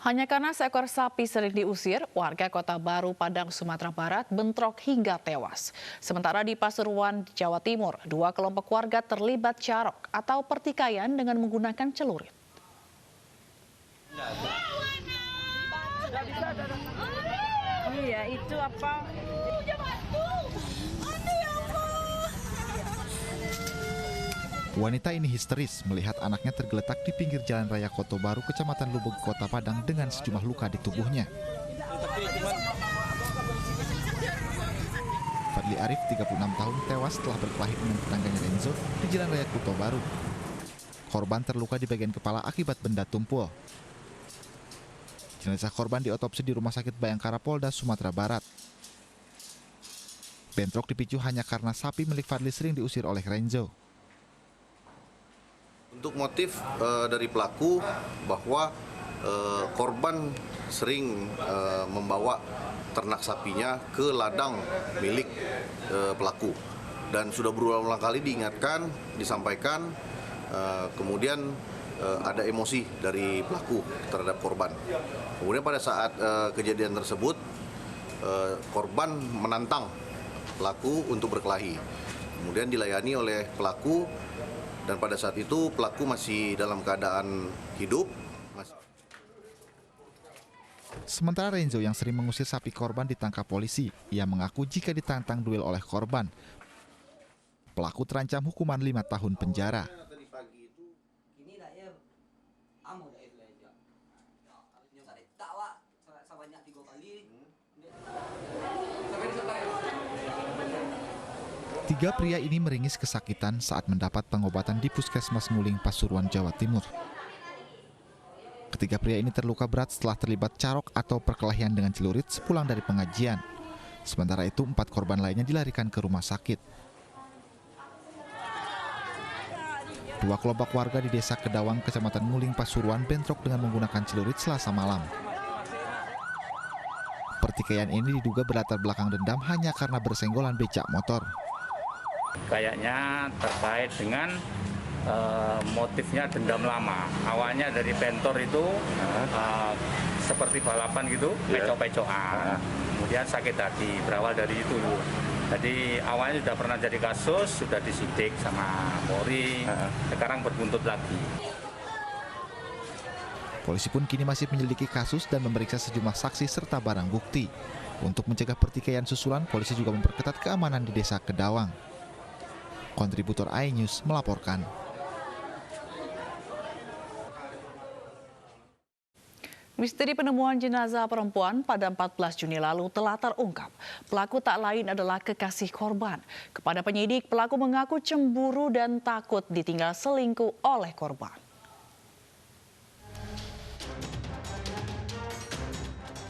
Hanya karena seekor sapi sering diusir, warga Kota Baru, Padang, Sumatera Barat bentrok hingga tewas. Sementara di Pasuruan, Jawa Timur, dua kelompok warga terlibat carok atau pertikaian dengan menggunakan celurit. Iya, itu apa? Wanita ini histeris melihat anaknya tergeletak di pinggir Jalan Raya Kota Baru, Kecamatan Lubuk, Kota Padang dengan sejumlah luka di tubuhnya. Fadli Arif, 36 tahun, tewas setelah berkelahi dengan tetangganya Renzo di Jalan Raya Kota Baru. Korban terluka di bagian kepala akibat benda tumpul. Jenazah korban diotopsi di Rumah Sakit Bayangkara, Polda, Sumatera Barat. Bentrok dipicu hanya karena sapi milik Fadli sering diusir oleh Renzo. Untuk motif dari pelaku bahwa korban sering membawa ternak sapinya ke ladang milik pelaku dan sudah berulang-ulang kali diingatkan, disampaikan, kemudian ada emosi dari pelaku terhadap korban. Kemudian pada saat kejadian tersebut korban menantang pelaku untuk berkelahi, kemudian dilayani oleh pelaku. Dan pada saat itu pelaku masih dalam keadaan hidup. Sementara Renzo yang sering mengusir sapi korban ditangkap polisi. Ia mengaku jika ditantang duel oleh korban, pelaku terancam hukuman 5 tahun penjara. Tiga pria ini meringis kesakitan saat mendapat pengobatan di Puskesmas Nguling, Pasuruan, Jawa Timur. Ketiga pria ini terluka berat setelah terlibat carok atau perkelahian dengan celurit sepulang dari pengajian. Sementara itu, 4 korban lainnya dilarikan ke rumah sakit. Dua kelompok warga di Desa Kedawang, Kecamatan Nguling, Pasuruan bentrok dengan menggunakan celurit Selasa malam. Pertikaian ini diduga berlatar belakang dendam hanya karena bersenggolan becak motor. Kayaknya terkait dengan motifnya dendam lama. Awalnya dari bentor itu seperti balapan gitu, pecok-pecokan. Kemudian sakit hati, berawal dari itu. Jadi awalnya sudah pernah jadi kasus, sudah disidik sama Polri, sekarang berbuntut lagi. Polisi pun kini masih menyelidiki kasus dan memeriksa sejumlah saksi serta barang bukti. Untuk mencegah pertikaian susulan, polisi juga memperketat keamanan di Desa Kedawang. Kontributor iNews melaporkan. Misteri penemuan jenazah perempuan pada 14 Juni lalu telah terungkap. Pelaku tak lain adalah kekasih korban. Kepada penyidik, pelaku mengaku cemburu dan takut ditinggal selingkuh oleh korban.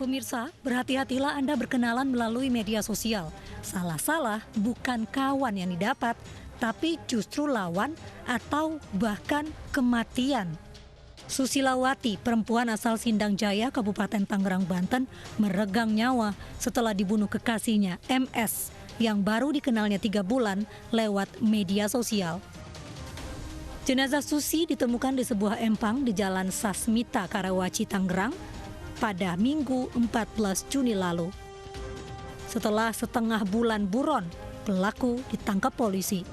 Pemirsa, berhati-hatilah Anda berkenalan melalui media sosial. Salah-salah bukan kawan yang didapat, tapi justru lawan atau bahkan kematian. Susilawati, perempuan asal Sindang Jaya, Kabupaten Tangerang, Banten, meregang nyawa setelah dibunuh kekasihnya, MS, yang baru dikenalnya 3 bulan lewat media sosial. Jenazah Susi ditemukan di sebuah empang di Jalan Sasmita, Karawaci, Tangerang, pada Minggu 14 Juni lalu. Setelah setengah bulan buron, pelaku ditangkap polisi.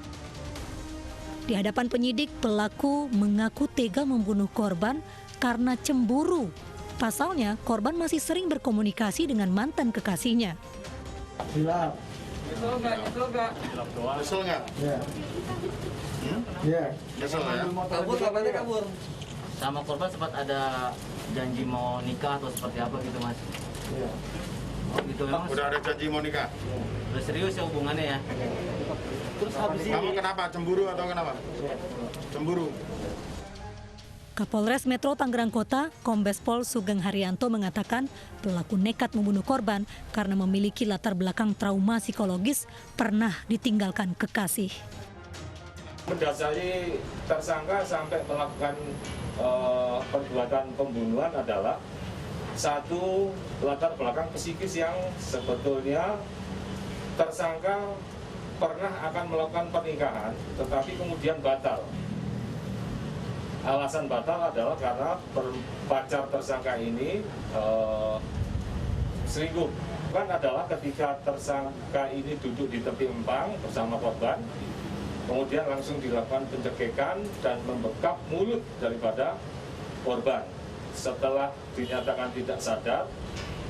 Di hadapan penyidik, pelaku mengaku tega membunuh korban karena cemburu. Pasalnya, korban masih sering berkomunikasi dengan mantan kekasihnya. Nyesel nggak? Iya. Nyesel ya? Kabur. Sama korban sempat ada janji mau nikah atau seperti apa gitu, Mas? Iya. Oh, gitu memang. Udah ada janji mau nikah? Udah serius ya hubungannya ya? Terus habis ini... Kamu kenapa? Cemburu atau kenapa? Cemburu. Kapolres Metro Tangerang Kota, Kombes Pol Sugeng Haryanto mengatakan pelaku nekat membunuh korban karena memiliki latar belakang trauma psikologis pernah ditinggalkan kekasih. Mendasari tersangka sampai melakukan perbuatan pembunuhan adalah satu latar belakang psikis yang sebetulnya tersangka pernah akan melakukan pernikahan tetapi kemudian batal. alasan batal adalah karena pacar tersangka ini selingkuh. Kan adalah ketika tersangka ini duduk di tepi empang bersama korban, kemudian langsung dilakukan pencegahan dan membekap mulut daripada korban. Setelah dinyatakan tidak sadar,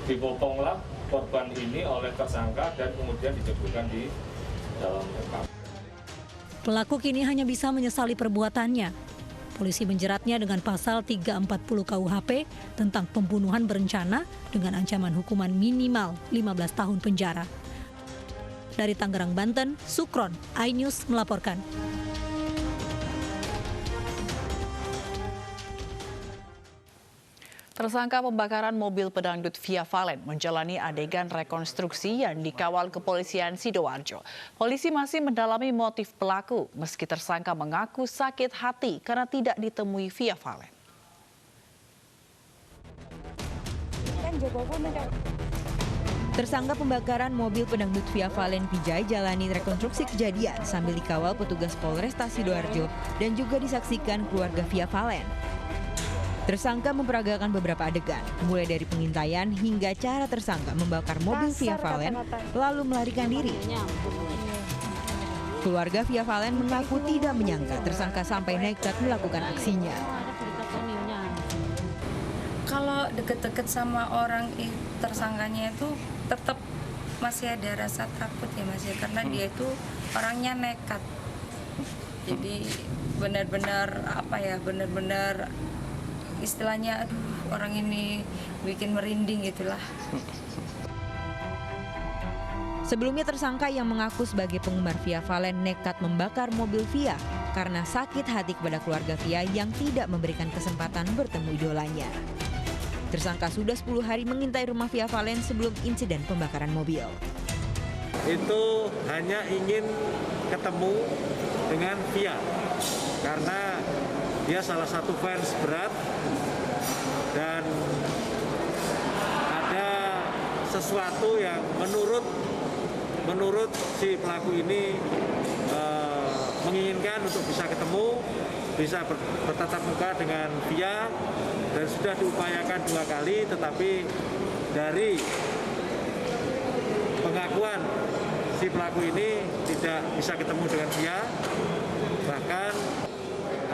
dipotonglah korban ini oleh tersangka dan kemudian dijeburkan di dalam empang. Pelaku kini hanya bisa menyesali perbuatannya. Polisi menjeratnya dengan pasal 340 KUHP tentang pembunuhan berencana dengan ancaman hukuman minimal 15 tahun penjara. Dari Tangerang, Banten, Sukron, iNews melaporkan. Tersangka pembakaran mobil pedangdut Via Valen menjalani adegan rekonstruksi yang dikawal kepolisian Sidoarjo. Polisi masih mendalami motif pelaku, meski tersangka mengaku sakit hati karena tidak ditemui Via Valen. Tersangka pembakaran mobil pedangdut Via Valen Vijay jalani rekonstruksi kejadian sambil dikawal petugas Polresta Sidoarjo dan juga disaksikan keluarga Via Valen. Tersangka memperagakan beberapa adegan, mulai dari pengintaian hingga cara tersangka membakar mobil Via Valen lalu melarikan diri. Keluarga Via Valen mengaku tidak menyangka tersangka sampai nekat melakukan aksinya. Kalau deket-deket sama orang tersangkanya itu tetap masih ada rasa takut ya Mas ya, karena dia itu orangnya nekat. Jadi benar-benar benar-benar istilahnya aduh orang ini bikin merinding gitulah. Sebelumnya tersangka yang mengaku sebagai penggemar Via Valen nekat membakar mobil Via karena sakit hati kepada keluarga Via yang tidak memberikan kesempatan bertemu idolanya. Tersangka sudah 10 hari mengintai rumah Via Valen sebelum insiden pembakaran mobil. Itu hanya ingin ketemu dengan Via karena dia salah satu fans berat dan ada sesuatu yang menurut si pelaku ini menginginkan untuk bisa ketemu, bisa bertatap muka dengan Via, dan sudah diupayakan 2 kali, tetapi dari pengakuan si pelaku ini tidak bisa ketemu dengan Via, bahkan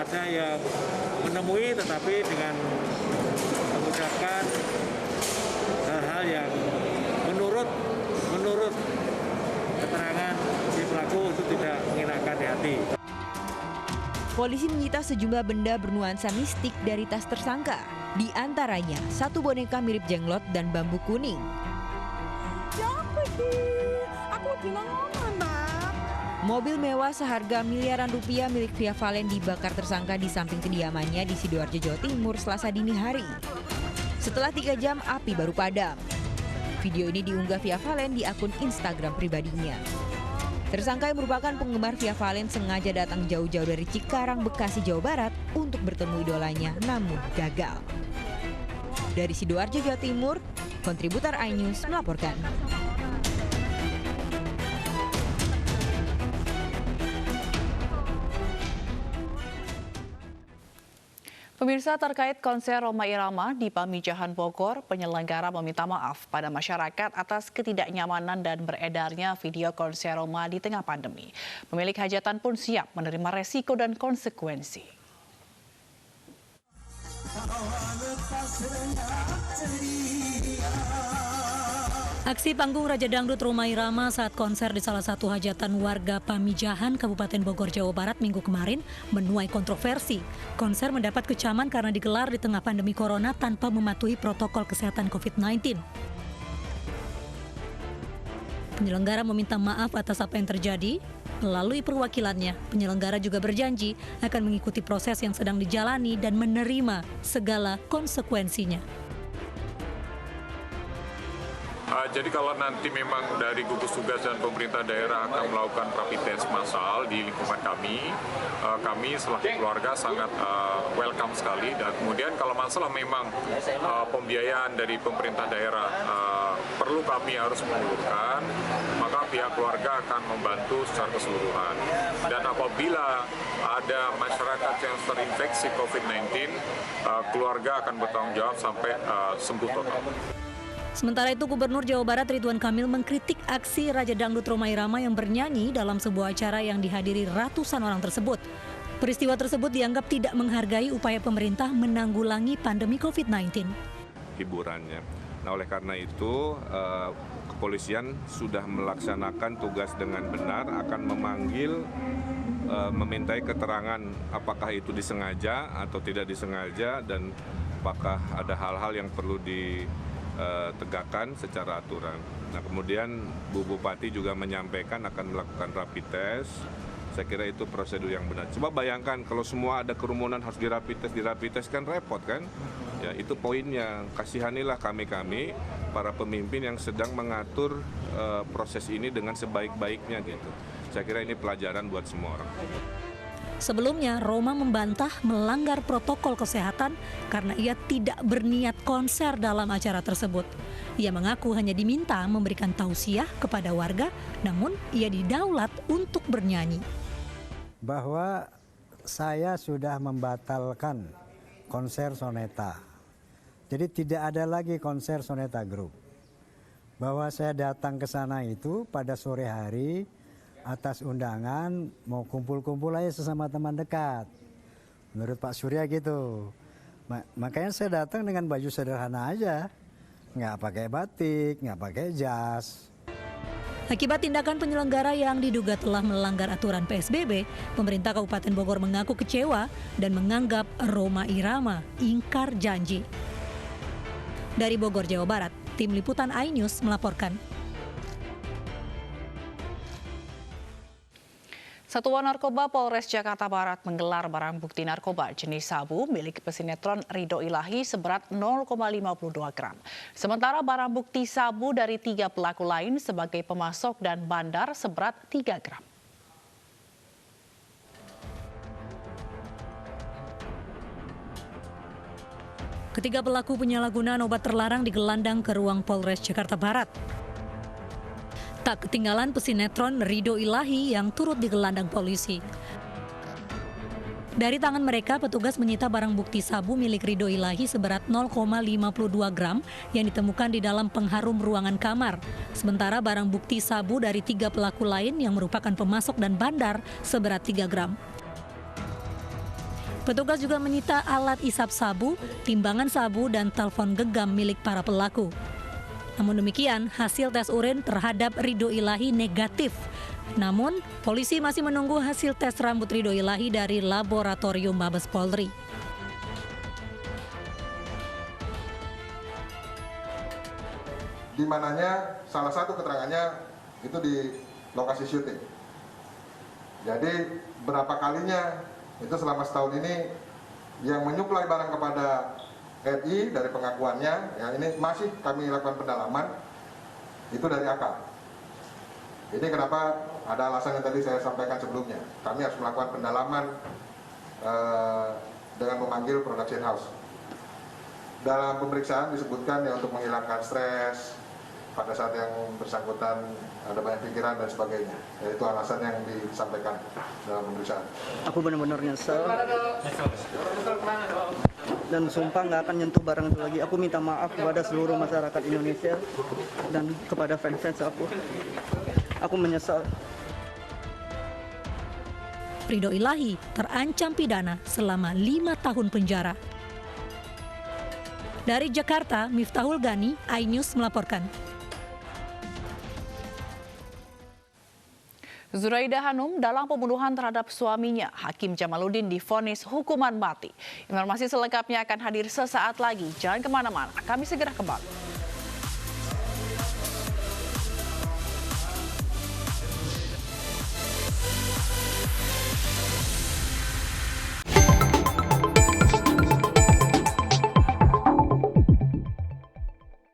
ada yang menemui tetapi dengan mengucapkan hal-hal yang menurut keterangan si pelaku itu tidak mengenakan di hati. Polisi menyita sejumlah benda bernuansa mistik dari tas tersangka. Di antaranya 1 boneka mirip jenglot dan bambu kuning. Mobil mewah seharga miliaran rupiah milik Via Valen dibakar tersangka di samping kediamannya di Sidoarjo, Jawa Timur, Selasa dini hari. Setelah 3 jam, api baru padam. Video ini diunggah Via Valen di akun Instagram pribadinya. Tersangka yang merupakan penggemar Via Valen sengaja datang jauh-jauh dari Cikarang, Bekasi, Jawa Barat untuk bertemu idolanya, namun gagal. Dari Sidoarjo, Jawa Timur, kontributor iNews melaporkan. Pemirsa, terkait konser Rhoma Irama di Pamijahan Bogor, penyelenggara meminta maaf pada masyarakat atas ketidaknyamanan dan beredarnya video konser Rhoma di tengah pandemi. Pemilik hajatan pun siap menerima resiko dan konsekuensi. Aksi panggung Raja Dangdut Rhoma Irama saat konser di salah satu hajatan warga Pamijahan, Kabupaten Bogor, Jawa Barat minggu kemarin menuai kontroversi. Konser mendapat kecaman karena digelar di tengah pandemi corona tanpa mematuhi protokol kesehatan COVID-19. Penyelenggara meminta maaf atas apa yang terjadi. Melalui perwakilannya, penyelenggara juga berjanji akan mengikuti proses yang sedang dijalani dan menerima segala konsekuensinya. Jadi kalau nanti memang dari gugus tugas dan pemerintah daerah akan melakukan rapid test massal di lingkungan kami selaku keluarga sangat welcome sekali. Dan kemudian kalau masalah memang pembiayaan dari pemerintah daerah perlu kami harus mengulurkan, maka pihak keluarga akan membantu secara keseluruhan. Dan apabila ada masyarakat yang terinfeksi COVID-19, keluarga akan bertanggung jawab sampai sembuh total. Sementara itu, Gubernur Jawa Barat Ridwan Kamil mengkritik aksi Raja Dangdut Rhoma Irama yang bernyanyi dalam sebuah acara yang dihadiri ratusan orang tersebut. Peristiwa tersebut dianggap tidak menghargai upaya pemerintah menanggulangi pandemi COVID-19. Hiburannya. Nah, oleh karena itu, kepolisian sudah melaksanakan tugas dengan benar, akan memanggil, memintai keterangan apakah itu disengaja atau tidak disengaja, dan apakah ada hal-hal yang perlu ditegakkan secara aturan. Nah, kemudian Bu Bupati juga menyampaikan akan melakukan rapid test. Saya kira itu prosedur yang benar. Coba bayangkan kalau semua ada kerumunan harus di rapid test kan repot kan? Ya, itu poinnya. Kasihanilah kami para pemimpin yang sedang mengatur proses ini dengan sebaik-baiknya gitu. Saya kira ini pelajaran buat semua orang. Sebelumnya, Rhoma membantah melanggar protokol kesehatan karena ia tidak berniat konser dalam acara tersebut. Ia mengaku hanya diminta memberikan tausiah kepada warga, namun ia didaulat untuk bernyanyi. Bahwa saya sudah membatalkan konser Soneta. Jadi tidak ada lagi konser Soneta Group. Bahwa saya datang ke sana itu pada sore hari, atas undangan mau kumpul-kumpul aja sesama teman dekat. Menurut Pak Surya gitu. Makanya saya datang dengan baju sederhana aja. Nggak pakai batik, nggak pakai jas. Akibat tindakan penyelenggara yang diduga telah melanggar aturan PSBB, pemerintah Kabupaten Bogor mengaku kecewa dan menganggap Rhoma Irama ingkar janji. Dari Bogor, Jawa Barat, Tim Liputan iNews melaporkan. Satuan Narkoba Polres Jakarta Barat menggelar barang bukti narkoba jenis sabu milik pesinetron Ridho Ilahi seberat 0,52 gram. Sementara barang bukti sabu dari 3 pelaku lain sebagai pemasok dan bandar seberat 3 gram. Ketiga pelaku penyalahgunaan obat terlarang digelandang ke ruang Polres Jakarta Barat. Tak ketinggalan pesinetron Ridho Ilahi yang turut digelandang polisi. Dari tangan mereka, petugas menyita barang bukti sabu milik Ridho Ilahi seberat 0,52 gram yang ditemukan di dalam pengharum ruangan kamar. Sementara barang bukti sabu dari 3 pelaku lain yang merupakan pemasok dan bandar seberat 3 gram. Petugas juga menyita alat isap sabu, timbangan sabu, dan telepon genggam milik para pelaku. Namun demikian, hasil tes urin terhadap Ridho Ilahi negatif. Namun, polisi masih menunggu hasil tes rambut Ridho Ilahi dari Laboratorium Mabes Polri. Di mananya salah satu keterangannya itu di lokasi syuting. Jadi berapa kalinya itu selama setahun ini yang menyuplai barang kepada RI dari pengakuannya, ya ini masih kami lakukan pendalaman, itu dari AK. Ini kenapa ada alasan yang tadi saya sampaikan sebelumnya. Kami harus melakukan pendalaman dengan memanggil production house. Dalam pemeriksaan disebutkan ya untuk menghilangkan stres, pada saat yang bersangkutan ada banyak pikiran dan sebagainya. Ya, itu alasan yang disampaikan dalam pemeriksaan. Aku benar-benar nyesel. Dan sumpah nggak akan nyentuh barang itu lagi. Aku minta maaf kepada seluruh masyarakat Indonesia dan kepada fans-fans aku. Aku menyesal. Ridho Ilahi terancam pidana selama 5 tahun penjara. Dari Jakarta, Miftahul Gani, iNews melaporkan. Zuraida Hanum dalam pembunuhan terhadap suaminya, Hakim Jamaluddin divonis hukuman mati. Informasi selengkapnya akan hadir sesaat lagi. Jangan kemana-mana, kami segera kembali.